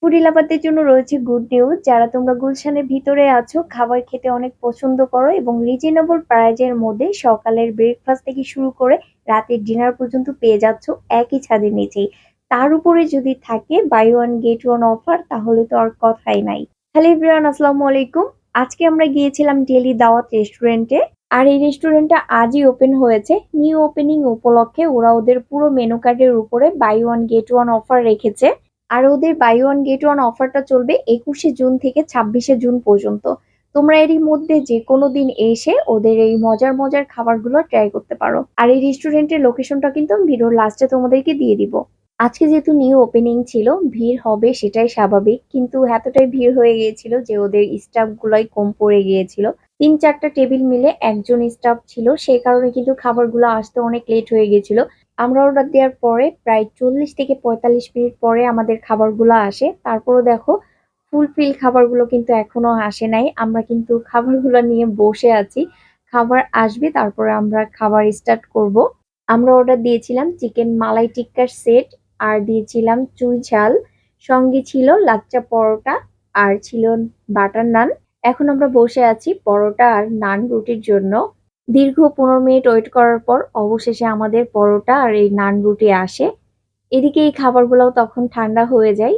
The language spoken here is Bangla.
ফুডি লাভারদের জন্য রয়েছে গুড নিউজ। যারা তোমরা গুলশানের ভিতরে আছো, খাবার খেতে অনেক পছন্দ করো এবং রিজনেবল প্রাইজের মধ্যে সকালের ব্রেকফাস্ট থেকে শুরু করে রাতের ডিনার পর্যন্ত পেয়ে যাচ্ছ একই ছাদের নিচেই। তার উপরে যদি থাকে buy one get one offer, তাহলে তো আর কথাই নাই। হ্যালো এভরিওয়ান, আসসালামু আলাইকুম। আজকে আমরা গিয়েছিলাম ডেলি দাওয়াত রেস্টুরেন্টে। আর এই রেস্টুরেন্টটা আজই ওপেন হয়েছে। নিউ ওপেনিং উপলক্ষে ওরা ওদের পুরো মেনু কার্ডের উপরে buy one get one offer রেখেছে। আর ওদের বাই ওয়ান গেট ওয়ান অফারটা চলবে 21শে জুন থেকে 26শে জুন পর্যন্ত। তোমরা এরই মধ্যে যে কোনো দিন এসে ওদের এই মজার মজার খাবারগুলো ট্রাই করতে পারো। আর এই রেস্টুরেন্টের লোকেশনটা কিন্তু আমি ভিডিওর লাস্টে তোমাদেরকে দিয়ে দিব। আজকে যেহেতু নিউ ওপেনিং ছিল, ভিড় হবে সেটাই স্বাভাবিক, কিন্তু এতটাই ভিড় হয়ে গিয়েছিল যে ওদের স্টাফ গুলাই কম পড়ে গিয়েছিল। 3-4টা টেবিল মিলে একজন স্টাফ ছিল, সেই কারণে কিন্তু খাবারগুলো আসতে অনেক লেট হয়ে গেছিল। আমরা অর্ডার দেওয়ার পরে প্রায় 40 থেকে 45 মিনিট পরে আমাদের খাবারগুলো আসে। তারপরও দেখো, ফুলফিল খাবারগুলো কিন্তু এখনো আসে নাই। আমরা কিন্তু খাবারগুলো নিয়ে বসে আছি। খাবার আসবে, তারপরে আমরা খাবার স্টার্ট করব। আমরা অর্ডার দিয়েছিলাম চিকেন মালাই টিক্কার সেট, আর দিয়েছিলাম চুই ঝাল, সঙ্গে ছিল লাচ্চা পরোটা, আর ছিল বাটার নান। এখন আমরা বসে আছি পরোটা আর নান রুটির জন্য। দীর্ঘ 15 মিনিট ওয়েট করার পর অবশেষে আমাদের পরোটা আর এই নান রুটি আসে। এদিকে এই খাবারগুলোও তখন ঠান্ডা হয়ে যায়।